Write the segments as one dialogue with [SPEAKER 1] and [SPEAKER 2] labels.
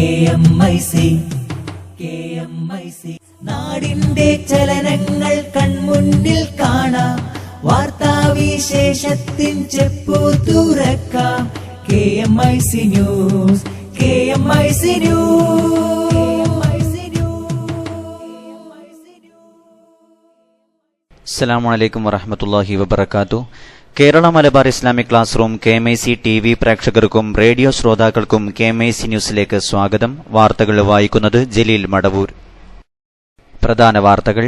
[SPEAKER 1] KMIC നാടിന്റെ ചലനങ്ങൾ കൺമുന്നിൽ കാണാം, വാർത്താവിശേഷത്തിൻ ചെപ്പു തുറക്കാം. KMIC news.
[SPEAKER 2] അസ്സലാമു അലൈക്കും വറഹ്മത്തുള്ളാഹി വബറകാതുഹു. Kerala Malabar Islamic class room KMIC TV പ്രേക്ഷകർക്കും റേഡിയോ ശ്രോതാക്കൾക്കും KMIC ന്യൂസിലേക്ക് സ്വാഗതം. വാർത്തകൾ വായിക്കുന്നത് ജലീൽ മടവൂർ. പ്രധാന വാർത്തകൾ.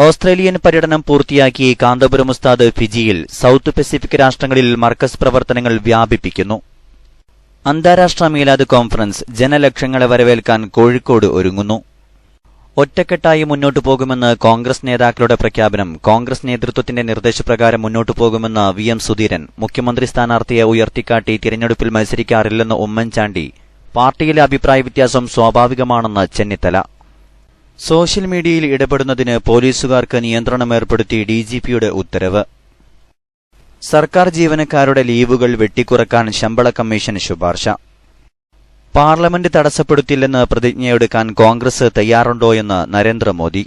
[SPEAKER 2] ഓസ്ട്രേലിയൻ പര്യടനം പൂർത്തിയാക്കി കാന്തപുരം ഉസ്താദ് ഫിജിയിൽ. സൌത്ത് പസഫിക് രാഷ്ട്രങ്ങളിൽ മർക്കസ് പ്രവർത്തനങ്ങൾ വ്യാപിപ്പിക്കുന്നു. അന്താരാഷ്ട്ര മീലാദ് കോൺഫറൻസ്. ജനലക്ഷങ്ങളെ വരവേൽക്കാൻ കോഴിക്കോട് ഒരുങ്ങുന്നു. ഒറ്റക്കെട്ടായി മുന്നോട്ടു പോകുമെന്ന് കോൺഗ്രസ് നേതാക്കളുടെ പ്രഖ്യാപനം. കോൺഗ്രസ് നേതൃത്വത്തിന്റെ നിർദ്ദേശപ്രകാരം മുന്നോട്ടു പോകുമെന്ന് VM സുധീരൻ. മുഖ്യമന്ത്രി സ്ഥാനാർത്ഥിയെ ഉയർത്തിക്കാട്ടി തിരഞ്ഞെടുപ്പിൽ മത്സരിക്കാറില്ലെന്ന് ഉമ്മൻചാണ്ടി. പാർട്ടിയിലെ അഭിപ്രായ വ്യത്യാസം സ്വാഭാവികമാണെന്ന് ചെന്നിത്തല. സോഷ്യൽ മീഡിയയിൽ ഇടപെടുന്നതിന് പോലീസുകാർക്ക് നിയന്ത്രണം ഏർപ്പെടുത്തി DGPയുടെ ഉത്തരവ്. സർക്കാർ ജീവനക്കാരുടെ ലീവുകൾ വെട്ടിക്കുറക്കാൻ ശമ്പള കമ്മീഷൻ ശുപാർശ. പാർലമെന്റ് തടസ്സപ്പെടുത്തില്ലെന്ന് പ്രതിജ്ഞയെടുക്കാൻ കോൺഗ്രസ് തയ്യാറുണ്ടോയെന്ന് നരേന്ദ്രമോദി.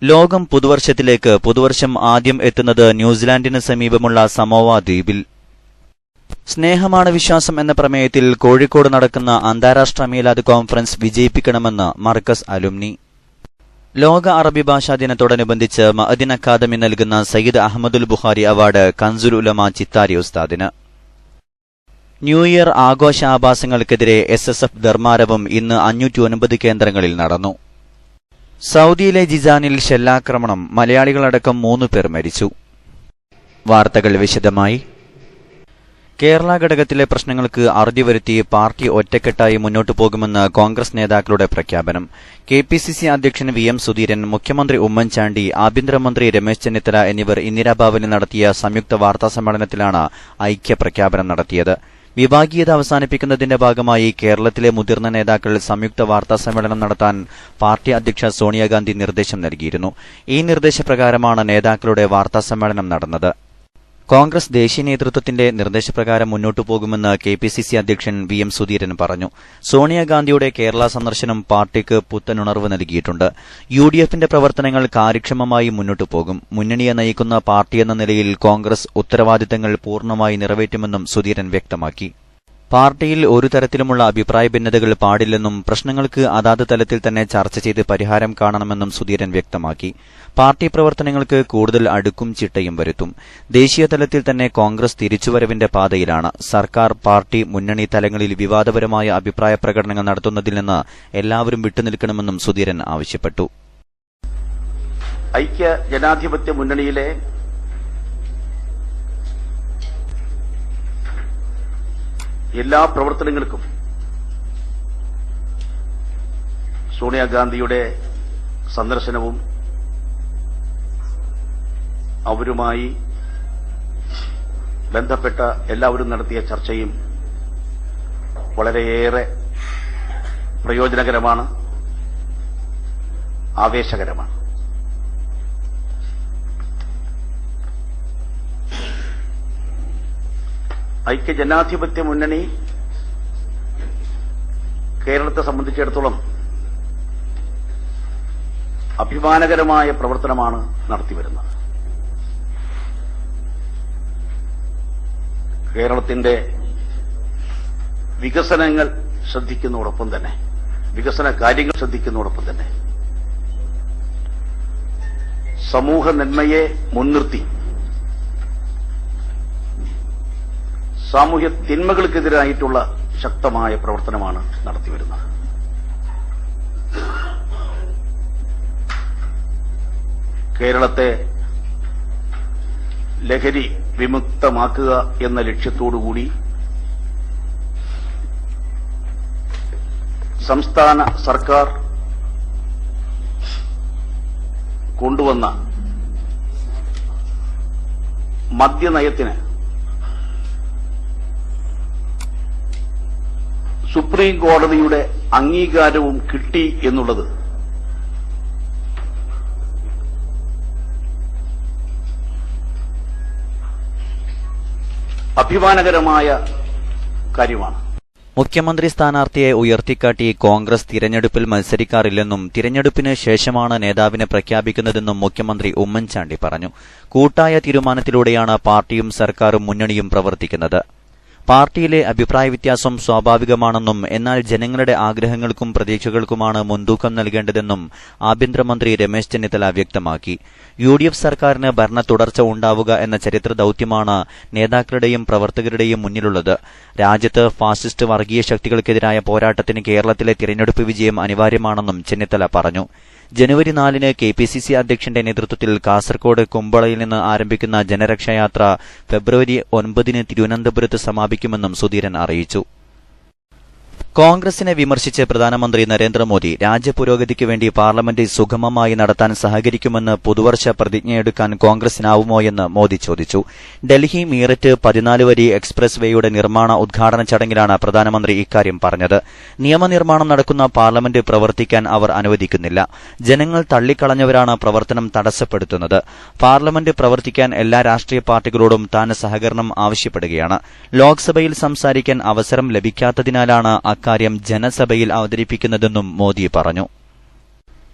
[SPEAKER 2] ലോകം പുതുവർഷത്തിലേക്ക്. പുതുവർഷം ആദ്യം എത്തുന്നത് ന്യൂസിലാൻഡിന് സമീപമുള്ള സമോവ ദ്വീപിൽ. സ്നേഹമാണ് വിശ്വാസം എന്ന പ്രമേയത്തിൽ കോഴിക്കോട് നടക്കുന്ന അന്താരാഷ്ട്ര മീലാദ് കോൺഫറൻസ് വിജയിപ്പിക്കണമെന്ന് മർക്കസ് അലുംനി. ലോക അറബി ഭാഷാ ദിനത്തോടനുബന്ധിച്ച് മഅദിൻ അക്കാദമി നൽകുന്ന സയ്യിദ് അഹമ്മദുൽ ബുഖാരി അവാർഡ് കൻസുൽ ഉലമ ചിത്താരി ഉസ്താദിന്. ന്യൂ ഇയർ ആഘോഷാഭാസങ്ങൾക്കെതിരെ SSF ധർമാരവം ഇന്ന് 509 കേന്ദ്രങ്ങളിൽ നടന്നു. സൌദിയിലെ ജിസാനിൽ ഷെല്ലാക്രമണം. മലയാളികളടക്കം 3 പേർ മരിച്ചു. വാർത്തകൾ വിശദമായി. കേരള ഘടകത്തിലെ പ്രശ്നങ്ങൾക്ക് അറുതി വരുത്തി പാർട്ടി ഒറ്റക്കെട്ടായി മുന്നോട്ടു പോകുമെന്ന് കോൺഗ്രസ് നേതാക്കളുടെ പ്രഖ്യാപനം. KPCC അധ്യക്ഷൻ VM സുധീരൻ, മുഖ്യമന്ത്രി ഉമ്മൻചാണ്ടി, ആഭ്യന്തരമന്ത്രി രമേശ് ചെന്നിത്തല എന്നിവർ ഇന്ദിരാഭവനിൽ നടത്തിയ സംയുക്ത വാർത്താസമ്മേളനത്തിലാണ് ഐക്യപ്രഖ്യാപനം നടത്തിയത്. വിഭാഗീയത അവസാനിപ്പിക്കുന്നതിന്റെ ഭാഗമായി കേരളത്തിലെ മുതിർന്ന നേതാക്കൾ സംയുക്ത വാർത്താസമ്മേളനം നടത്താൻ പാർട്ടി അധ്യക്ഷ സോണിയാഗാന്ധി നിർദ്ദേശം നൽകിയിരുന്നു. ഈ നിർദ്ദേശപ്രകാരമാണ് നേതാക്കളുടെ വാർത്താസമ്മേളനം നടന്നത്. കോൺഗ്രസ് ദേശീയ നേതൃത്വത്തിന്റെ നിർദ്ദേശപ്രകാരം മുന്നോട്ടു പോകുമെന്ന് KPCC അധ്യക്ഷൻ VM സുധീരൻ പറഞ്ഞു. സോണിയാഗാന്ധിയുടെ കേരള സന്ദർശനം പാർട്ടിക്ക് പുത്തനുണർവ് നൽകിയിട്ടുണ്ട്. UDFന്റെ പ്രവർത്തനങ്ങൾ കാര്യക്ഷമമായി മുന്നോട്ടു പോകും. മുന്നണിയെ നയിക്കുന്ന പാർട്ടിയെന്ന നിലയിൽ കോൺഗ്രസ് ഉത്തരവാദിത്തങ്ങൾ പൂർണ്ണമായി നിറവേറ്റുമെന്നും സുധീരൻ വ്യക്തമാക്കി. പാർട്ടിയിൽ ഒരു തരത്തിലുമുള്ള അഭിപ്രായ ഭിന്നതകൾ പാടില്ലെന്നും പ്രശ്നങ്ങൾക്ക് അതാത് തലത്തിൽ തന്നെ ചർച്ച ചെയ്ത് പരിഹാരം കാണണമെന്നും സുധീരൻ വ്യക്തമാക്കി. പാർട്ടി പ്രവർത്തനങ്ങൾക്ക് കൂടുതൽ അടുക്കും ചിട്ടയും വരുത്തും. ദേശീയ തലത്തിൽ തന്നെ കോൺഗ്രസ് തിരിച്ചുവരവിന്റെ പാതയിലാണ്. സർക്കാർ, പാർട്ടി, മുന്നണി തലങ്ങളിൽ വിവാദപരമായ അഭിപ്രായ പ്രകടനങ്ങൾ നടത്തുന്നതിൽ നിന്ന് എല്ലാവരും വിട്ടുനിൽക്കണമെന്നും സുധീരൻ ആവശ്യപ്പെട്ടു.
[SPEAKER 3] ഐക്യ ജനാധിപത്യ മുന്നണിയിലെ എല്ലാ പ്രവർത്തനങ്ങൾക്കും സോണിയാഗാന്ധിയുടെ സന്ദർശനവും അവരുമായി ബന്ധപ്പെട്ട എല്ലാവരും നടത്തിയ ചർച്ചയും വളരെയേറെ പ്രയോജനകരമാണ്, ആവേശകരമാണ്. ഐക്യജനാധിപത്യ മുന്നണി കേരളത്തെ സംബന്ധിച്ചിടത്തോളം അഭിമാനകരമായ പ്രവർത്തനമാണ് നടത്തിവരുന്നത്. കേരളത്തിന്റെ വികസനങ്ങൾ ശ്രദ്ധിക്കുന്നതോടൊപ്പം തന്നെ, വികസന കാര്യങ്ങൾ ശ്രദ്ധിക്കുന്നതോടൊപ്പം തന്നെ സമൂഹ നന്മയെ മുൻനിർത്തി സാമൂഹ്യ തിന്മകൾക്കെതിരായിട്ടുള്ള ശക്തമായ പ്രവർത്തനമാണ് നടത്തിവരുന്നത്. കേരളത്തെ ലഹരി വിമുക്തമാക്കുക എന്ന ലക്ഷ്യത്തോടുകൂടി സംസ്ഥാന സർക്കാർ കൊണ്ടുവന്ന മദ്യനയത്തിന് സുപ്രീം കോടതിയുടെ അംഗീകാരവും കിട്ടി എന്നുള്ളത് അഭിമാനകരമായ കാര്യമാണ്.
[SPEAKER 2] മുഖ്യമന്ത്രി സ്ഥാനാർത്ഥിയെ ഉയർത്തിക്കാട്ടി കോൺഗ്രസ് തിരഞ്ഞെടുപ്പിൽ മത്സരിക്കാറില്ലെന്നും തിരഞ്ഞെടുപ്പിന് ശേഷമാണ് നേതാവിനെ പ്രഖ്യാപിക്കുന്നതെന്നും മുഖ്യമന്ത്രി ഉമ്മൻചാണ്ടി പറഞ്ഞു. കൂട്ടായ തീരുമാനത്തിലൂടെയാണ് പാർട്ടിയും സർക്കാരും മുന്നണിയും പ്രവർത്തിക്കുന്നത്. പാർട്ടിയിലെ അഭിപ്രായ വ്യത്യാസം സ്വാഭാവികമാണെന്നും എന്നാൽ ജനങ്ങളുടെ ആഗ്രഹങ്ങൾക്കും പ്രതീക്ഷകൾക്കുമാണ് മുൻതൂക്കം നൽകേണ്ടതെന്നും ആഭ്യന്തരമന്ത്രി രമേശ് ചെന്നിത്തല വ്യക്തമാക്കി. UDF സർക്കാരിന് ഭരണ തുടർച്ച ഉണ്ടാവുക എന്ന ചരിത്ര ദൌത്യമാണ് നേതാക്കളുടെയും പ്രവർത്തകരുടെയും മുന്നിലുള്ളത്. രാജ്യത്ത് ഫാസിസ്റ്റ് വർഗീയ ശക്തികൾക്കെതിരായ പോരാട്ടത്തിന് കേരളത്തിലെ തിരഞ്ഞെടുപ്പ് വിജയം അനിവാര്യമാണെന്നും ചെന്നിത്തല പറഞ്ഞു. ജനുവരി 4-ന് KPCC അധ്യക്ഷന്റെ നേതൃത്വത്തിൽ കാസർകോട് കുമ്പളയിൽ നിന്ന് ആരംഭിക്കുന്ന ജനരക്ഷായാത്ര ഫെബ്രുവരി 9-ന് തിരുവനന്തപുരത്ത് സമാപിക്കുമെന്നും സുധീരൻ അറിയിച്ചു. കോൺഗ്രസിനെ വിമർശിച്ച് പ്രധാനമന്ത്രി നരേന്ദ്രമോദി രാജ്യപുരോഗതിക്ക് വേണ്ടി പാർലമെന്റ് സുഗമമായി നടത്താൻ സഹകരിക്കുമെന്ന് പുതുവർഷ പ്രതിജ്ഞയെടുക്കാൻ കോൺഗ്രസിനാവുമോയെന്ന് മോദി ചോദിച്ചു. ഡൽഹി മീററ്റ് 14 വരി എക്സ്പ്രസ് വേയുടെ നിർമ്മാണ ഉദ്ഘാടന ചടങ്ങിലാണ് പ്രധാനമന്ത്രി ഇക്കാര്യം പറഞ്ഞത്. നിയമനിർമ്മാണം നടക്കുന്ന പാർലമെന്റ് പ്രവർത്തിക്കാൻ അവർ അനുവദിക്കുന്നില്ല. ജനങ്ങൾ തള്ളിക്കളഞ്ഞവരാണ് പ്രവർത്തനം തടസ്സപ്പെടുത്തുന്നത്. പാർലമെന്റ് പ്രവർത്തിക്കാൻ എല്ലാ രാഷ്ട്രീയ പാർട്ടികളോടും താൻ സഹകരണം ആവശ്യപ്പെടുകയാണ്. ലോക്സഭയിൽ സംസാരിക്കാൻ അവസരം ലഭിക്കാത്തതിനാലാണ് അക്കാര്യം ജനസഭയിൽ അവതരിപ്പിക്കുന്നതെന്നും മോദി പറഞ്ഞു.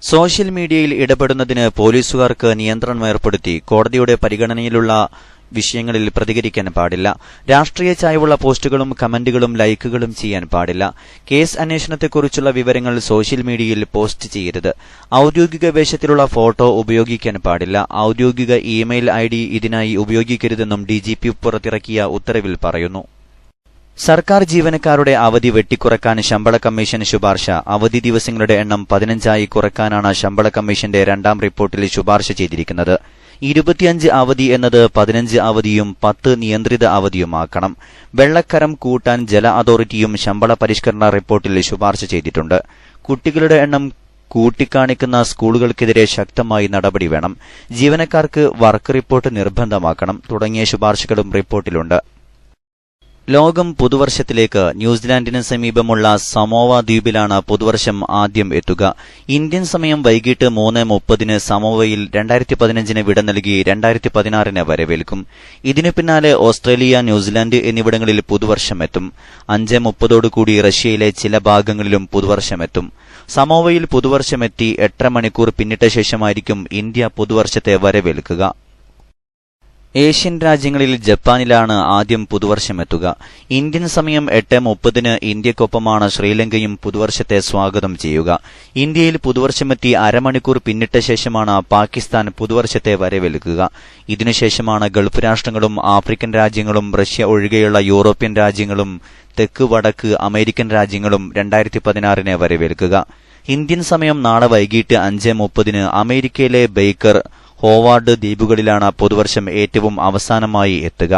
[SPEAKER 2] സോഷ്യൽ മീഡിയയിൽ ഇടപെടുന്നതിന് പോലീസുകാർക്ക് നിയന്ത്രണം ഏർപ്പെടുത്തി. കോടതിയുടെ പരിഗണനയിലുള്ള വിഷയങ്ങളിൽ പ്രതികരിക്കാൻ പാടില്ല. രാഷ്ട്രീയ ചായ്വുള്ള പോസ്റ്റുകളും കമന്റുകളും ലൈക്കുകളും ചെയ്യാൻ പാടില്ല. കേസ് അന്വേഷണത്തെക്കുറിച്ചുള്ള വിവരങ്ങൾ സോഷ്യൽ മീഡിയയിൽ പോസ്റ്റ് ചെയ്യരുത്. ഔദ്യോഗിക വേഷത്തിലുള്ള ഫോട്ടോ ഉപയോഗിക്കാൻ പാടില്ല. ഔദ്യോഗിക ഇമെയിൽ ID ഇതിനായി ഉപയോഗിക്കരുതെന്നും DGP പുറത്തിറക്കിയ ഉത്തരവിൽ പറയുന്നു. സർക്കാർ ജീവനക്കാരുടെ അവധി വെട്ടിക്കുറക്കാൻ ശമ്പള കമ്മീഷൻ ശുപാർശ. അവധി ദിവസങ്ങളുടെ എണ്ണം 15 കുറയ്ക്കാനാണ് ശമ്പള കമ്മീഷന്റെ 2ാം റിപ്പോർട്ടിൽ ശുപാർശ ചെയ്തിരിക്കുന്നത്. 25 അവധി എന്നത് 15 അവധിയും 10 നിയന്ത്രിത അവധിയുമാക്കണം. വെള്ളക്കരം കൂട്ടാൻ ജല അതോറിറ്റിയും ശമ്പള പരിഷ്കരണ റിപ്പോർട്ടിൽ ശുപാർശ ചെയ്തിട്ടുണ്ട്. കുട്ടികളുടെ എണ്ണം കൂട്ടിക്കാണിക്കുന്ന സ്കൂളുകൾക്കെതിരെ ശക്തമായി നടപടി വേണം. ജീവനക്കാർക്ക് വർക്ക് റിപ്പോർട്ട് നിർബന്ധമാക്കണം തുടങ്ങിയ ശുപാർശകളും റിപ്പോർട്ടിലുണ്ട്. ലോകം പുതുവർഷത്തിലേക്ക്. ന്യൂസിലാൻഡിന് സമീപമുള്ള സമോവ ദ്വീപിലാണ് പുതുവർഷം ആദ്യം എത്തുക. ഇന്ത്യൻ സമയം വൈകിട്ട് 3:30-ന് സമോവയിൽ 2015-ന് വിട നൽകി 2016-ന് വരവേൽക്കും. ഇതിനു പിന്നാലെ ഓസ്ട്രേലിയ, ന്യൂസിലാൻഡ് എന്നിവിടങ്ങളിൽ പുതുവർഷമെത്തും. 5:30-ഓടുകൂടി റഷ്യയിലെ ചില ഭാഗങ്ങളിലും പുതുവർഷമെത്തും. സമോവയിൽ പുതുവർഷമെത്തി 8.5 മണിക്കൂർ പിന്നിട്ട ശേഷമായിരിക്കും ഇന്ത്യ പുതുവർഷത്തെ വരവേൽക്കുക. ഏഷ്യൻ രാജ്യങ്ങളിൽ ജപ്പാനിലാണ് ആദ്യം പുതുവർഷമെത്തുക. ഇന്ത്യൻ സമയം 8:30-ന് ഇന്ത്യക്കൊപ്പമാണ് ശ്രീലങ്കയും പുതുവർഷത്തെ സ്വാഗതം ചെയ്യുക. ഇന്ത്യയിൽ പുതുവർഷമെത്തി അരമണിക്കൂർ പിന്നിട്ട ശേഷമാണ് പാകിസ്ഥാൻ പുതുവർഷത്തെ വരവേൽക്കുക. ഇതിനുശേഷമാണ് ഗൾഫ് രാഷ്ട്രങ്ങളും ആഫ്രിക്കൻ രാജ്യങ്ങളും റഷ്യ ഒഴികെയുള്ള യൂറോപ്യൻ രാജ്യങ്ങളും തെക്ക് വടക്ക് അമേരിക്കൻ രാജ്യങ്ങളും 2016-ന് വരവേൽക്കുക. ഇന്ത്യൻ സമയം നാളെ വൈകിട്ട് 5:30-ന് അമേരിക്കയിലെ ബേക്കർ ഹോവാർഡ് ദ്വീപുകളിലാണ് പുതുവർഷം ഏറ്റവും അവസാനമായി എത്തുക.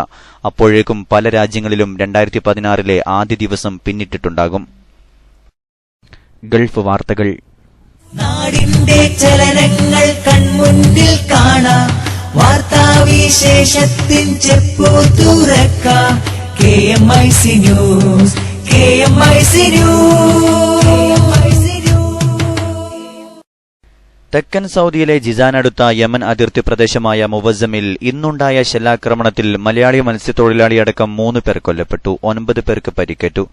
[SPEAKER 2] അപ്പോഴേക്കും പല രാജ്യങ്ങളിലും 2016-ലെ ആദ്യ ദിവസം പിന്നിട്ടിട്ടുണ്ടാകും. ഗൾഫ് വാർത്തകൾ.
[SPEAKER 1] നാടിന്റെ ചലനങ്ങൾ കൺമുന്നിൽ കാണാം. വാർത്താവിശേഷത്തിൻ ചെപ്പു തുറക്കാം. KMIC news, KMIC news.
[SPEAKER 2] തെക്കൻ സൌദിയിലെ ജിസാനടുത്ത യമൻ അതിർത്തി പ്രദേശമായ മുവസ്സമിൽ ഇന്നുണ്ടായ ഷെല്ലാക്രമണത്തിൽ മലയാളി മത്സ്യത്തൊഴിലാളിയടക്കം 3 പേർ കൊല്ലപ്പെട്ടു. 9 പേർക്ക് പരിക്കേറ്റു.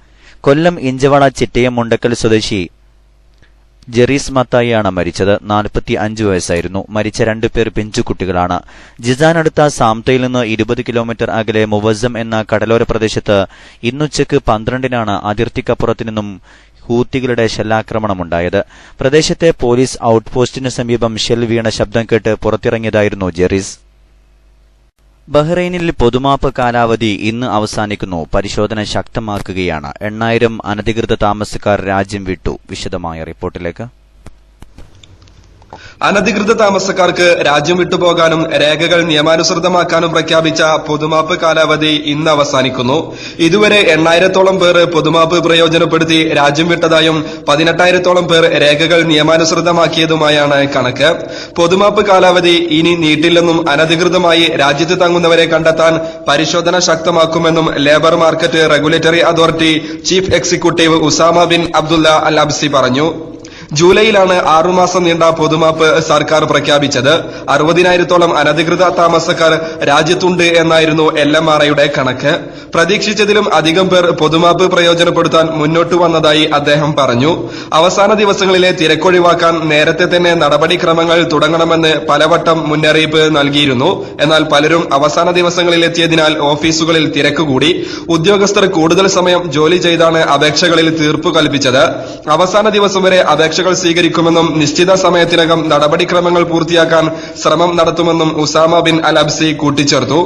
[SPEAKER 2] കൊല്ലം ഇഞ്ചവള ചിറ്റയം മുണ്ടക്കൽ സ്വദേശി ജെറീസ് മത്തായിയാണ് മരിച്ചത്. 45 വയസ്സായിരുന്നു. മരിച്ച 2 പേർ പിഞ്ചുകുട്ടികളാണ്. ജിസാനടുത്ത സാംതയിൽ നിന്ന് 20 കിലോമീറ്റർ അകലെ മുവസ്സം എന്ന കടലോര പ്രദേശത്ത് ഇന്നുച്ചയ്ക്ക് 12-നാണ് അതിർത്തിക്കപ്പുറത്തു നിന്നും ഹൂത്തികളുടെ ഷെല്ലാക്രമണമുണ്ടായത്. പ്രദേശത്തെ പോലീസ് ഔട്ട്പോസ്റ്റിന് സമീപം ഷെൽ വീണ ശബ്ദം കേട്ട് പുറത്തിറങ്ങിയതായിരുന്നു ജെറീസ്. ബഹ്റൈനിൽ പൊതുമാപ്പ് കാലാവധി ഇന്ന് അവസാനിക്കുന്നു. പരിശോധന ശക്തമാക്കുകയാണ്. 8000 അനധികൃത താമസക്കാർ രാജ്യം വിട്ടു. വിശദമായ റിപ്പോർട്ടിലേക്ക്.
[SPEAKER 4] അനധികൃത താമസക്കാർക്ക് രാജ്യം വിട്ടുപോകാനും രേഖകൾ നിയമാനുസൃതമാക്കാനും പ്രഖ്യാപിച്ച പൊതുമാപ്പ് കാലാവധി ഇന്ന് അവസാനിക്കുന്നു. ഇതുവരെ 8000-ഓളം പേർ പൊതുമാപ്പ് പ്രയോജനപ്പെടുത്തി രാജ്യം വിട്ടതായും 18,000-ഓളം പേർ രേഖകൾ നിയമാനുസൃതമാക്കിയതുമായാണ് കണക്ക്. പൊതുമാപ്പ് കാലാവധി ഇനി നീട്ടില്ലെന്നും അനധികൃതമായി രാജ്യത്ത് തങ്ങുന്നവരെ കണ്ടെത്താൻ പരിശോധന ശക്തമാക്കുമെന്നും labour market regulatory authority chief executive Usama bin Abdullah al Absi പറഞ്ഞു. ജൂലൈയിലാണ് 6 മാസം നീണ്ട പൊതുമാപ്പ് സർക്കാർ പ്രഖ്യാപിച്ചത്. 60,000-ഓളം അനധികൃത താമസക്കാർ രാജ്യത്തുണ്ട് എന്നായിരുന്നു LMRIയുടെ കണക്ക്. പ്രതീക്ഷിച്ചതിലും അധികം പേർ പൊതുമാപ്പ് പ്രയോജനപ്പെടുത്താൻ മുന്നോട്ട് വന്നതായി അദ്ദേഹം പറഞ്ഞു. അവസാന ദിവസങ്ങളിലെ തിരക്കൊഴിവാക്കാൻ നേരത്തെ തന്നെ നടപടിക്രമങ്ങൾ തുടങ്ങണമെന്ന് പലവട്ടം മുന്നറിയിപ്പ് നൽകിയിരുന്നു. എന്നാൽ പലരും അവസാന ദിവസങ്ങളിലെത്തിയതിനാൽ ഓഫീസുകളിൽ തിരക്ക് കൂടി. ഉദ്യോഗസ്ഥർ കൂടുതൽ സമയം ജോലി ചെയ്താണ് അപേക്ഷകളിൽ തീർപ്പ് കൽപ്പിച്ചത്. അവസാന ദിവസം വരെ അപേക്ഷകൾ സ്വീകരിക്കുമെന്നും നിശ്ചിത സമയത്തിനകം നടപടിക്രമങ്ങൾ പൂർത്തിയാക്കാൻ ശ്രമം നടത്തുമെന്നും ഉസാമ ബിൻ അൽ അബ്സി കൂട്ടിച്ചേർത്തു.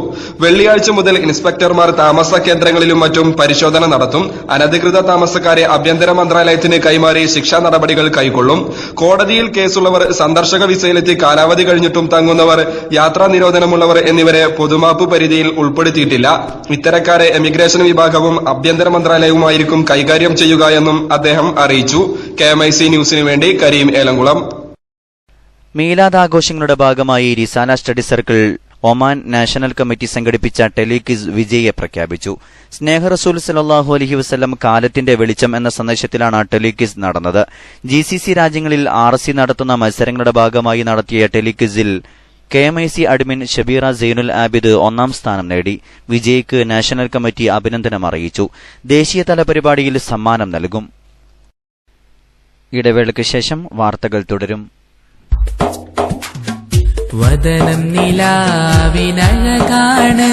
[SPEAKER 4] വെള്ളിയാഴ്ച മുതൽ ഇൻസ്പെക്ടർമാർ താമസ കേന്ദ്രങ്ങളിലും മറ്റും പരിശോധന നടത്തും. അനധികൃത താമസക്കാരെ ആഭ്യന്തര മന്ത്രാലയത്തിന് കൈമാറി ശിക്ഷാ നടപടികൾ കൈക്കൊള്ളും. കോടതിയിൽ കേസുള്ളവർ, സന്ദർശക വിസയിലെത്തി കാലാവധി കഴിഞ്ഞിട്ടും തങ്ങുന്നവർ, യാത്രാ നിരോധനമുള്ളവർ എന്നിവരെ പൊതുമാപ്പ് പരിധിയിൽ ഉൾപ്പെടുത്തിയിട്ടില്ല. ഇത്തരക്കാരെ എമിഗ്രേഷൻ വിഭാഗവും ആഭ്യന്തര മന്ത്രാലയവുമായിരിക്കും കൈകാര്യം ചെയ്യുക എന്നും അദ്ദേഹം അറിയിച്ചു. KMIC ന്യൂസിനു വേണ്ടി കരീം ഏലംകുളം.
[SPEAKER 2] മീലാദ് ആഘോഷങ്ങളുടെ ഭാഗമായി Risala study circle Oman national committee സംഘടിപ്പിച്ച ടെലിക്വിസ് വിജയിയെ പ്രഖ്യാപിച്ചു. സ്നേഹറസൂൽ സല്ലല്ലാഹു അലൈഹി വസല്ലം കാലത്തിന്റെ വെളിച്ചം എന്ന സന്ദേശത്തിലാണ് ടെലിക്വിസ് നടന്നത്. GCC രാജ്യങ്ങളിൽ RSC നടത്തുന്ന മത്സരങ്ങളുടെ ഭാഗമായി നടത്തിയ ടെലിക്വിസിൽ KMIC അഡ്മിൻ ഷബീറ സൈനുൽ ആബിദ് 1ാം സ്ഥാനം നേടി. വിജയിക്ക് നാഷണൽ കമ്മിറ്റി അഭിനന്ദനം അറിയിച്ചു. ദേശീയതല പരിപാടിയിൽ സമ്മാനം നൽകും. ഇടവേളയ്ക്ക് ശേഷം വാർത്തകൾ തുടരും.
[SPEAKER 5] വദനം നിലാവിനഴകാണ്,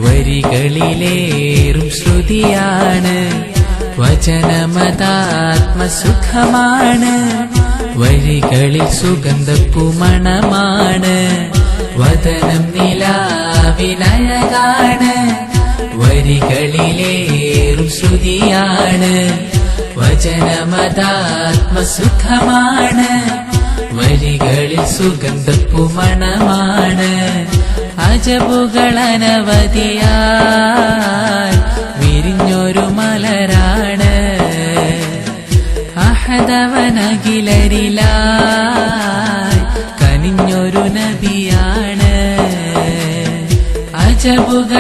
[SPEAKER 5] വരികളിലേറും ശ്രുതിയാണ്, വചനമതാത്മസുഖമാണ്, വരികളിൽ സുഗന്ധപ്പുമണമാണ്. വദനം നിലാവിനഴകാണ്, വരികളിലേറും ശ്രുതിയാണ്, വചനമതാത്മസുഖമാണ്, വരികളിൽ സുഗന്ധപ്പുമണമാണ്. അജബുകളനവധിയായി വിരിഞ്ഞൊരു മലരാണ്, അഹദവനകിലരിലായി കനിഞ്ഞൊരു നബിയാണ്. അജബുകളനവധിയായി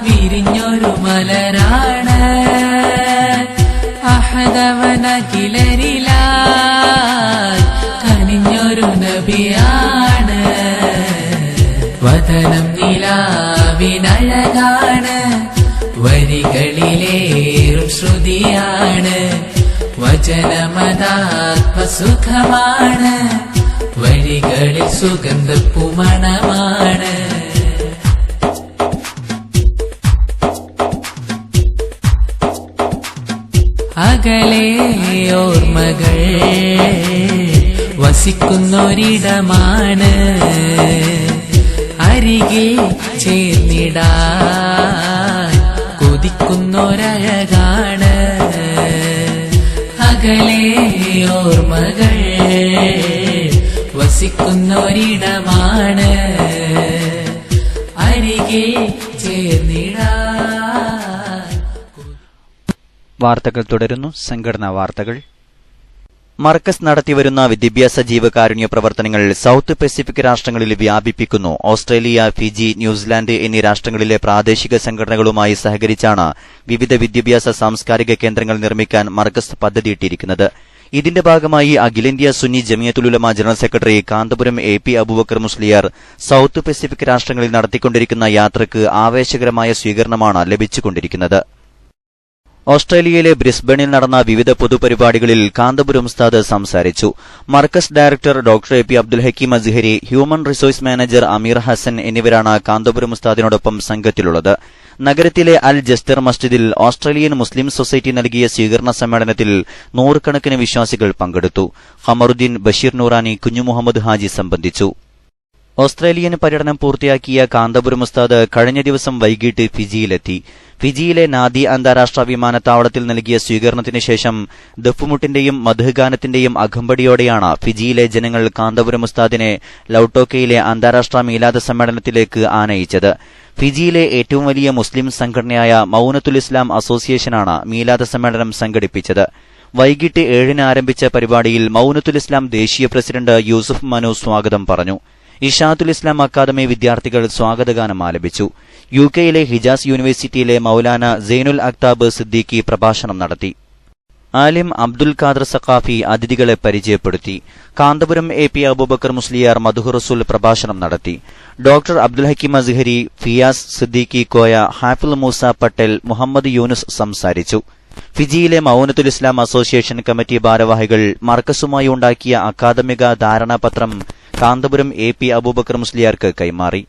[SPEAKER 5] വിരിഞ്ഞൊരു മലരാണ്, അഹദവനകിലരിലായി കനിഞ്ഞൊരു നബിയാണ്. വദനം നിലാവിനഴകാണ്, വരികളിലേറും ശ്രുതിയാണ്, വചനമതാത്മസുഖമാണ്, വരികളിൽ സുഗന്ധപ്പുമണമാണ്. അകലെ ഓർമ്മകൾ വസിക്കുന്നൊരിടമാണ്, അരികിൽ ചേർന്നിടാൻ കൊതിക്കുന്നൊരഴകാണ്. അകലെ ഓർമ്മകൾ വസിക്കുന്നൊരിടമാണ്, അരികിൽ ചേർന്നിടാൻ.
[SPEAKER 2] വാർത്തകൾ തുടരുന്നു. സംഘടനാ വാർത്തകൾ. മർക്കസ് നടത്തിവരുന്ന വിദ്യാഭ്യാസ ജീവകാരുണ്യ പ്രവർത്തനങ്ങൾ സൌത്ത് പസഫിക് രാഷ്ട്രങ്ങളിൽ വ്യാപിപ്പിക്കുന്നു. ഓസ്ട്രേലിയ, ഫിജി, ന്യൂസിലാൻഡ് എന്നീ രാഷ്ട്രങ്ങളിലെ പ്രാദേശിക സംഘടനകളുമായി സഹകരിച്ചാണ് വിവിധ വിദ്യാഭ്യാസ സാംസ്കാരിക കേന്ദ്രങ്ങൾ നിർമ്മിക്കാൻ മർക്കസ് പദ്ധതിയിട്ടിരിക്കുന്നത്. ഇതിന്റെ ഭാഗമായി അഖിലേന്ത്യാ Sunni Jamiyyathul Ulama general secretary Kanthapuram AP Aboobacker Musliyar South Pacific രാഷ്ട്രങ്ങളിൽ നടത്തിക്കൊണ്ടിരിക്കുന്ന യാത്രയ്ക്ക് ആവേശകരമായ സ്വീകരണമാണ് ലഭിച്ചുകൊണ്ടിരിക്കുന്നത്. ഓസ്ട്രേലിയയിലെ ബ്രിസ്ബണിൽ നടന്ന വിവിധ പൊതുപരിപാടികളിൽ കാന്തപുരം ഉസ്താദ് സംസാരിച്ചു. Markaz director doctor AP Abdul Hakeem Azhari, human resource manager Ameer Hasan എന്നിവരാണ് കാന്തപുരം ഉസ്താദിനോടൊപ്പം സംഘത്തിലുള്ളത്. നഗരത്തിലെ അൽ ജസ്തർ മസ്ജിദിൽ ഓസ്ട്രേലിയൻ മുസ്ലിം സൊസൈറ്റി നൽകിയ സ്വീകരണ സമ്മേളനത്തിൽ നൂറുകണക്കിന് വിശ്വാസികൾ പങ്കെടുത്തു. ഖമറുദ്ദീൻ, ബഷീർ നൂറാനി, കുഞ്ഞു മുഹമ്മദ് ഹാജി സംബന്ധിച്ചു. ഓസ്ട്രേലിയൻ പര്യടനം പൂർത്തിയാക്കിയ കാന്തപുരം ഉസ്താദ് കഴിഞ്ഞ ദിവസം വൈകിട്ട് ഫിജിയിലെത്തി. ഫിജിയിലെ നാദി അന്താരാഷ്ട്ര വിമാനത്താവളത്തിൽ നൽകിയ സ്വീകരണത്തിന് ശേഷം ദഫ്മുട്ടിന്റെയും മദ്ഹ്ഗാനത്തിന്റെയും അകമ്പടിയോടെയാണ് ഫിജിയിലെ ജനങ്ങൾ കാന്തപുരം ഉസ്താദിനെ ലൌട്ടോക്കയിലെ അന്താരാഷ്ട്ര മീലാദ് സമ്മേളനത്തിലേക്ക് ആനയിച്ചത്. ഫിജിയിലെ ഏറ്റവും വലിയ മുസ്ലിം സംഘടനയായ മൌനത്തുൽ ഇസ്ലാം അസോസിയേഷനാണ് മീലാദ് സമ്മേളനം സംഘടിപ്പിച്ചത്. വൈകിട്ട് 7-ന് ആരംഭിച്ച പരിപാടിയിൽ മൌനത്തുൽ ഇസ്ലാം ദേശീയ പ്രസിഡന്റ് യൂസുഫ് മനു സ്വാഗതം പറഞ്ഞു. ഇഷാത്തുൽ ഇസ്ലാം അക്കാദമി വിദ്യാർത്ഥികൾ സ്വാഗതഗാനം ആലപിച്ചു. UK-യിലെ ഹിജാസ് യൂണിവേഴ്സിറ്റിയിലെ മൌലാന സൈനുൽ അക്താബ് സിദ്ദീഖി പ്രഭാഷണം നടത്തി. ആലിം അബ്ദുൽ ഖാദർ സഖാഫി അതിഥികളെ പരിചയപ്പെടുത്തി. കാന്തപുരം AP അബൂബക്കർ മുസ്ലിയാർ മദ്ഹു റസൂൽ പ്രഭാഷണം നടത്തി. ഡോക്ടർ അബ്ദുൽ ഹക്കീം അസ്ഹരി, ഫിയാസ് സിദ്ദീഖി കോയ, ഹാഫിൽ മൂസ പട്ടേൽ, മുഹമ്മദ് യൂനുസ് സംസാരിച്ചു. ഫിജിയിലെ മൗനത്തുൽ ഇസ്ലാം അസോസിയേഷൻ കമ്മിറ്റി ഭാരവാഹികൾ മർക്കസുമായി ഉണ്ടാക്കിയ അക്കാദമിക ധാരണാപത്രം കാന്തപുരം AP അബൂബക്കർ മുസ്ലിയാർക്ക് കൈമാറി.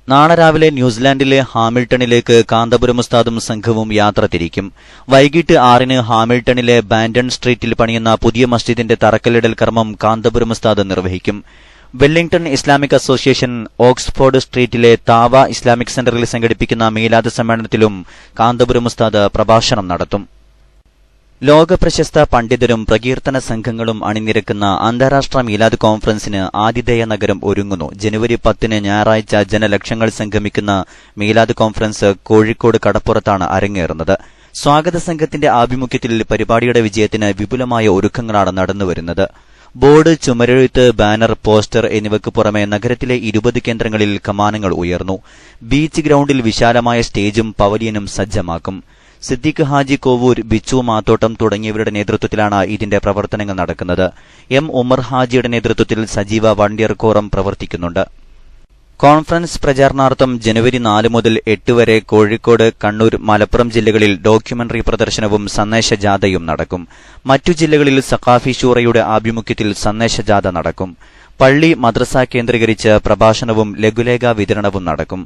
[SPEAKER 2] നാളെ രാവിലെ ന്യൂസിലാൻഡിലെ ഹാമിൽട്ടണിലേക്ക് കാന്തപുരം ഉസ്താദും സംഘവും യാത്ര തിരിക്കും. വൈകിട്ട് 6-ന് ഹാമിൽട്ടണിലെ ബാൻഡൺ സ്ട്രീറ്റിൽ പണിയുന്ന പുതിയ മസ്ജിദിന്റെ തറക്കല്ലിടൽ കർമ്മം കാന്തപുരം ഉസ്താദ് നിർവഹിക്കും. വെല്ലിംഗ്ടൺ ഇസ്ലാമിക് അസോസിയേഷൻ ഓക്സ്ഫോർഡ് സ്ട്രീറ്റിലെ താവ ഇസ്ലാമിക് സെന്ററിൽ സംഘടിപ്പിക്കുന്ന മീലാദ് സമ്മേളനത്തിലും കാന്തപുരം ഉസ്താദ് പ്രഭാഷണം നടത്തും. ലോകപ്രശസ്ത പണ്ഡിതരും പ്രകീർത്തന സംഘങ്ങളും അണിനിരക്കുന്ന അന്താരാഷ്ട്ര മീലാദ് കോൺഫറൻസിന് ആതിഥേയ നഗരം ഒരുങ്ങുന്നു. ജനുവരി 10-ന് ഞായറാഴ്ച ജനലക്ഷങ്ങൾ സംഗമിക്കുന്ന മീലാദ് കോൺഫറൻസ് കോഴിക്കോട് കടപ്പുറത്താണ് അരങ്ങേറുന്നത്. സ്വാഗത സംഘത്തിന്റെ ആഭിമുഖ്യത്തിൽ പരിപാടിയുടെ വിജയത്തിന് വിപുലമായ ഒരുക്കങ്ങളാണ് നടന്നുവരുന്നത്. ബോർഡ്, ചുമരെഴുത്ത്, ബാനർ, പോസ്റ്റർ എന്നിവയ്ക്ക് പുറമെ നഗരത്തിലെ 20 കേന്ദ്രങ്ങളിൽ കമാനങ്ങൾ ഉയർന്നു. ബീച്ച് ഗ്രൌണ്ടിൽ വിശാലമായ സ്റ്റേജും പവലിയനും സജ്ജമാക്കും. സിദ്ദീഖ് ഹാജി കോവൂർ, ബിച്ചു മാത്തോട്ടം തുടങ്ങിയവരുടെ നേതൃത്വത്തിലാണ് ഇതിന്റെ പ്രവർത്തനങ്ങൾ നടക്കുന്നത്. M. ഉമർ ഹാജിയുടെ നേതൃത്വത്തിൽ സജീവ വണ്ടിയർ കോറം പ്രവർത്തിക്കുന്നുണ്ട്. കോൺഫറൻസ് പ്രചാരണാർത്ഥം ജനുവരി 4 മുതൽ 8 വരെ കോഴിക്കോട്, കണ്ണൂർ, മലപ്പുറം ജില്ലകളിൽ ഡോക്യുമെന്ററി പ്രദർശനവും സന്ദേശജാഥയും നടക്കും. മറ്റു ജില്ലകളിൽ സഖാഫി ശൂറയുടെ ആഭിമുഖ്യത്തിൽ സന്ദേശജാഥ നടക്കും. പള്ളി, മദ്രസ കേന്ദ്രീകരിച്ച് പ്രഭാഷണവും ലഘുലേഖ വിതരണവും നടക്കും.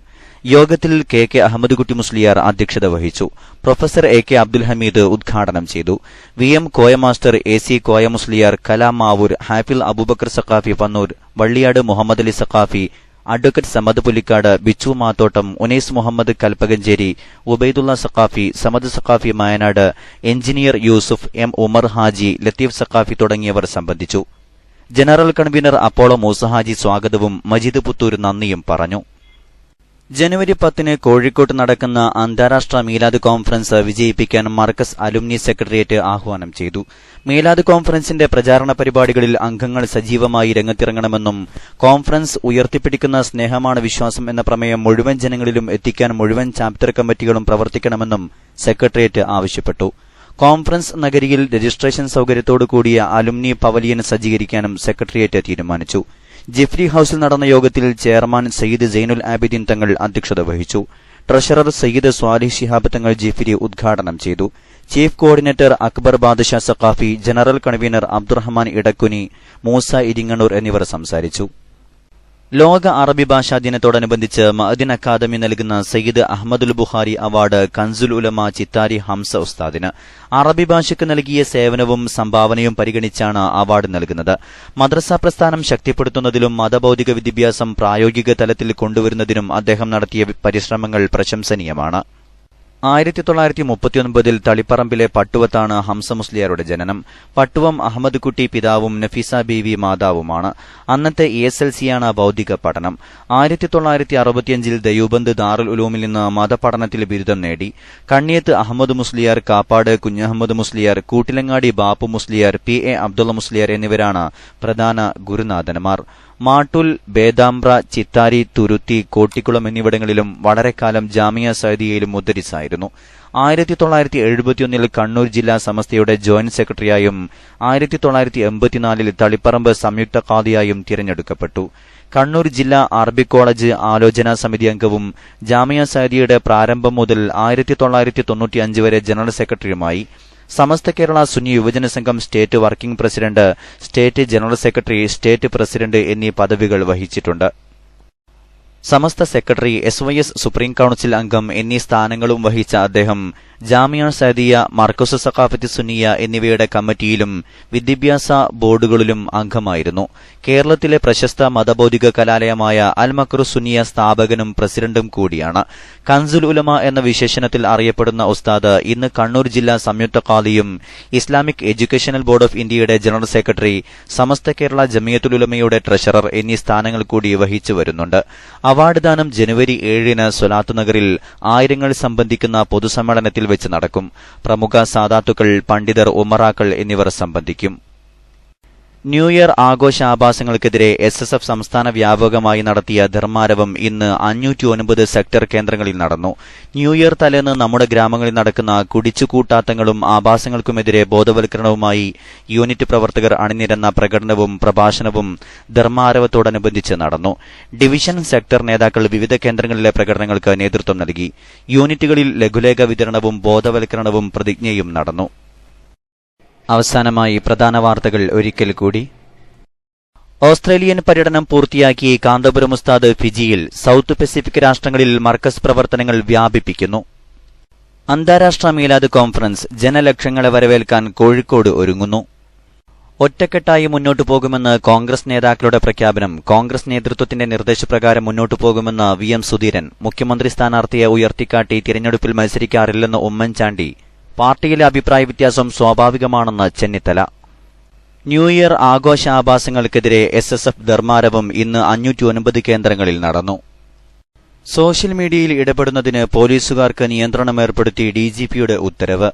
[SPEAKER 2] യോഗത്തിൽ KK അഹമ്മദ് കുട്ടി മുസ്ലിയാർ അധ്യക്ഷത വഹിച്ചു. പ്രൊഫസർ AK അബ്ദുൽ ഹമീദ് ഉദ്ഘാടനം ചെയ്തു. VM Koya master, AC Koya Musliyar, Kalam Mavoor, Hafil Aboobacker Saqafi Pannur, Valliyad Muhammad Ali Saqafi, advocate Samad Pulikkad, Bichu Mathottam, Unais Muhammad Kalpakanchery, Ubaidulla Saqafi, Samad Saqafi Mayanad, engineer Yusuf, M. Umar Haji, Latheef Saqafi തുടങ്ങിയവർ സംബന്ധിച്ചു. ജനറൽ കൺവീനർ അപ്പോളോ മൂസഹാജി സ്വാഗതവും മജീദ് പുത്തൂർ നന്ദിയും പറഞ്ഞു. ജനുവരി 10-ന് കോഴിക്കോട്ട് നടക്കുന്ന അന്താരാഷ്ട്ര മീലാദ് കോൺഫറൻസ് വിജയിപ്പിക്കാൻ മർക്കസ് അലുമിനി സെക്രട്ടേറിയറ്റ് ആഹ്വാനം ചെയ്തു. മീലാദ് കോൺഫറൻസിന്റെ പ്രചാരണ പരിപാടികളിൽ അംഗങ്ങൾ സജീവമായി രംഗത്തിറങ്ങണമെന്നും കോൺഫറൻസ് ഉയർത്തിപ്പിടിക്കുന്ന സ്നേഹമാണ് വിശ്വാസം എന്ന പ്രമേയം മുഴുവൻ ജനങ്ങളിലും എത്തിക്കാൻ മുഴുവൻ ചാപ്റ്റർ കമ്മിറ്റികളും പ്രവർത്തിക്കണമെന്നും സെക്രട്ടേറിയറ്റ് ആവശ്യപ്പെട്ടു. കോൺഫറൻസ് നഗരിയിൽ രജിസ്ട്രേഷൻ സൌകര്യത്തോടു കൂടിയ അലുമിനി പവലിയൻ സജ്ജീകരിക്കാനും സെക്രട്ടേറിയറ്റ് തീരുമാനിച്ചു. ജിഫ്രി ഹൌസിൽ നടന്ന യോഗത്തിൽ ചെയർമാൻ സയ്യിദ് സൈനുൽ ആബിദീൻ തങ്ങൾ അധ്യക്ഷത വഹിച്ചു. ട്രഷറർ സയ്യിദ് സ്വാലിഹ് ശിഹാബ് തങ്ങൾ ജിഫ്രി ഉദ്ഘാടനം ചെയ്തു. Chief coordinator Akbar Badusha Saqafi, general convener Abdurahman Edakkuni, Moosa Iringannur എന്നിവർ സംസാരിച്ചു. ലോക അറബി ഭാഷാ ദിനത്തോടനുബന്ധിച്ച് മഅദിൻ അക്കാദമി നൽകുന്ന സയ്യിദ് അഹമ്മദുൽ ബുഖാരി അവാർഡ് കൻസുൽ ഉലമ ചിത്താരി ഹംസ ഉസ്താദിന്. അറബി ഭാഷയ്ക്ക് നൽകിയ സേവനവും സംഭാവനയും പരിഗണിച്ചാണ് അവാർഡ് നൽകുന്നത്. മദ്രസ പ്രസ്ഥാനം ശക്തിപ്പെടുത്തുന്നതിലും മതഭൌതിക വിദ്യാഭ്യാസം പ്രായോഗിക തലത്തിൽ കൊണ്ടുവരുന്നതിനും അദ്ദേഹം നടത്തിയ പരിശ്രമങ്ങൾ പ്രശംസനീയമാണ്. 1939 തളിപ്പറമ്പിലെ പട്ടുവത്താണ് ഹംസ മുസ്ലിയാരുടെ ജനനം. പട്ടുവം അഹമ്മദ് കുട്ടി പിതാവും നഫീസ ബീവി മാതാവുമാണ്. അന്നത്തെ ESLCയാണ് ഭൌതിക പഠനം. 1965 ദയൂബന്ദ് ദാറുൽ ഉലൂമിൽ നിന്ന് മതപഠനത്തിൽ ബിരുദം നേടി. കണ്ണിയത്ത് അഹമ്മദ് മുസ്ലിയാർ, കാപ്പാട് കുഞ്ഞഹമ്മദ് മുസ്ലിയാർ, കൂട്ടിലങ്ങാടി ബാപ്പു മുസ്ലിയാർ, PA അബ്ദുള്ള മുസ്ലിയാർ എന്നിവരാണ് പ്രധാന ഗുരുനാഥന്മാർ. മാട്ടൂൽ, ബേദാമ്പ്ര, ചിത്താരി, തുരുത്തി, കോട്ടിക്കുളം എന്നിവിടങ്ങളിലും വളരെക്കാലം ജാമിയ സഅദിയയിലും മുദ്രിസായിരുന്നു. 1971 കണ്ണൂർ ജില്ലാ സമസ്തയുടെ ജോയിന്റ് സെക്രട്ടറിയായും 1984 തളിപ്പറമ്പ് സംയുക്ത ഖാദിയായും തിരഞ്ഞെടുക്കപ്പെട്ടു. കണ്ണൂർ ജില്ലാ അറബിക് കോളേജ് ആലോചനാ സമിതി അംഗവും ജാമിയ സഅദിയയുടെ പ്രാരംഭം മുതൽ 1995 വരെ ജനറൽ സെക്രട്ടറിയുമായി. സമസ്ത കേരള സുന്നി യുവജന സംഘം state working president, state general secretary, state president എന്നീ പദവികൾ വഹിച്ചിട്ടുണ്ട്. സമസ്ത സെക്രട്ടറി, SYS സുപ്രീം കൌൺസിൽ അംഗം എന്നീ സ്ഥാനങ്ങളും വഹിച്ച അദ്ദേഹം ജാമിയ സഅദിയ, മർക്കസ് സഖാഫത്ത് സുന്നിയ എന്നിവയുടെ കമ്മിറ്റിയിലും വിദ്യാഭ്യാസ ബോർഡുകളിലും അംഗമായിരുന്നു. കേരളത്തിലെ പ്രശസ്ത മതബൗദ്ധിക കലാലയമായ അൽ മക്റു സുന്നിയ സ്ഥാപകനും പ്രസിഡന്റും കൂടിയാണ്. കൻസുൽ ഉലമ എന്ന വിശേഷണത്തിൽ അറിയപ്പെടുന്ന ഉസ്താദ് ഇന്ന് കണ്ണൂർ ജില്ലാ സംയുക്ത ഖാദിയും ഇസ്ലാമിക് എഡ്യൂക്കേഷണൽ ബോർഡ് ഓഫ് ഇന്ത്യയുടെ general secretary, Samastha Kerala Jamiyyathul ഉലമയുടെ treasurer എന്നീ സ്ഥാനങ്ങൾ കൂടി വഹിച്ചു വരുന്നുണ്ട്. അവാർഡ് ദാനം ജനുവരി 7-ന് സ്വലാത്ത് നഗറിൽ ആയിരങ്ങൾ സംബന്ധിക്കുന്ന പൊതുസമ്മേളനത്തിൽ വെച്ച് നടക്കും. പ്രമുഖ സാദാത്തുക്കൾ, പണ്ഡിതർ, ഉമറാക്കൾ എന്നിവർ സംബന്ധിക്കും. ന്യൂ ഇയർ ആഘോഷാഭാസങ്ങൾക്കെതിരെ SSF സംസ്ഥാന വ്യാപകമായി നടത്തിയ ധർമാരവം ഇന്ന് 509 സെക്ടർ കേന്ദ്രങ്ങളിൽ നടന്നു. ന്യൂ ഇയർ തലേന്ന് നമ്മുടെ ഗ്രാമങ്ങളിൽ നടക്കുന്ന കുടിച്ചുകൂട്ടാത്തങ്ങളും ആഭാസങ്ങൾക്കുമെതിരെ ബോധവൽക്കരണവുമായി യൂണിറ്റ് പ്രവർത്തകർ അണിനിരന്ന പ്രകടനവും പ്രഭാഷണവും ധർമാരവത്തോടനുബന്ധിച്ച് നടന്നു. ഡിവിഷൻ സെക്ടർ നേതാക്കൾ വിവിധ കേന്ദ്രങ്ങളിലെ പ്രകടനങ്ങൾക്ക് നേതൃത്വം നൽകി. യൂണിറ്റുകളിൽ ലഘുലേഖ വിതരണവും ബോധവൽക്കരണവും പ്രതിജ്ഞയും നടന്നു. അവസാനമായി പ്രധാന വാർത്തകൾ ഒരിക്കൽ കൂടി. ഓസ്ട്രേലിയൻ പര്യടനം പൂർത്തിയാക്കി കാന്തപുരം ഉസ്താദ് ഫിജിയിൽ. സൌത്ത് പസഫിക് രാഷ്ട്രങ്ങളിൽ മർക്കസ് പ്രവർത്തനങ്ങൾ വ്യാപിപ്പിക്കുന്നു. അന്താരാഷ്ട്ര മീലാദ് കോൺഫറൻസ്. ജനലക്ഷങ്ങളെ വരവേൽക്കാൻ കോഴിക്കോട് ഒരുങ്ങുന്നു. ഒറ്റക്കെട്ടായി മുന്നോട്ടു പോകുമെന്ന് കോൺഗ്രസ് നേതാക്കളുടെ പ്രഖ്യാപനം. കോൺഗ്രസ് നേതൃത്വത്തിന്റെ നിർദ്ദേശപ്രകാരം മുന്നോട്ടു പോകുമെന്ന് VM സുധീരൻ. മുഖ്യമന്ത്രി സ്ഥാനാർത്ഥിയെ ഉയർത്തിക്കാട്ടി തിരഞ്ഞെടുപ്പിൽ മത്സരിക്കാറില്ലെന്ന് ഉമ്മൻചാണ്ടി. പാർട്ടിയിലെ അഭിപ്രായ വ്യത്യാസം സ്വാഭാവികമാണെന്ന് ചെന്നിത്തല. ന്യൂ ഇയർ ആഘോഷാഭാസങ്ങൾക്കെതിരെ SSF ധർമാരവം ഇന്ന് 509 കേന്ദ്രങ്ങളിൽ നടന്നു. സോഷ്യൽ മീഡിയയിൽ ഇടപെടുന്നതിന് പോലീസുകാർക്ക് നിയന്ത്രണമേർപ്പെടുത്തി DGPയുടെ ഉത്തരവ്.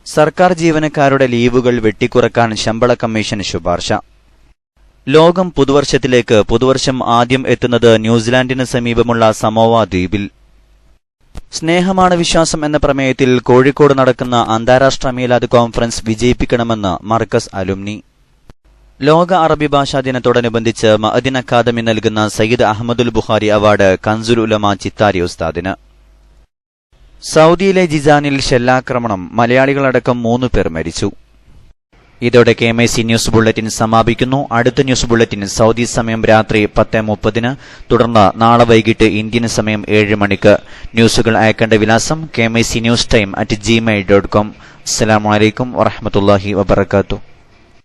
[SPEAKER 2] സർക്കാർ ജീവനക്കാരുടെ ലീവുകൾ വെട്ടിക്കുറക്കാൻ ശമ്പള കമ്മീഷൻ ശുപാർശ. ലോകം പുതുവർഷത്തിലേക്ക്. പുതുവർഷം ആദ്യം എത്തുന്നത് ന്യൂസിലാൻഡിന് സമീപമുള്ള സമോവ ദ്വീപിൽ. സ്നേഹമാണ് വിശ്വാസം എന്ന പ്രമേയത്തിൽ കോഴിക്കോട് നടക്കുന്ന അന്താരാഷ്ട്ര മീലാദ് കോൺഫറൻസ് വിജയിപ്പിക്കണമെന്ന് മർക്കസ് അലുംനി. ലോക അറബി ഭാഷാ ദിനത്തോടനുബന്ധിച്ച് മഅദിൻ അക്കാദമി നൽകുന്ന സയ്യിദ് അഹമ്മദുൽ ബുഖാരി അവാർഡ് കൻസുൽ ഉലമ ചിത്താരി ഉസ്താദിന്. സൗദിയിലെ ജിസാനിൽ ഷെല്ലാക്രമണം. മലയാളികളടക്കം 3 പേർ മരിച്ചു. ഇതോടെ KMIC ന്യൂസ് ബുള്ളറ്റിൻ സമാപിക്കുന്നു. അടുത്ത ന്യൂസ് ബുള്ളറ്റിൻ സൗദി സമയം രാത്രി 10:30, തുടർന്ന് നാളെ വൈകിട്ട് ഇന്ത്യൻ സമയം 7 മണിക്ക്. ന്യൂസുകൾ അയക്കേണ്ട വിലാസം KMIC News Time @gmail.com. അസ്സലാമു അലൈക്കും വറഹ്മത്തുള്ളാഹി വബറകാതുഹു.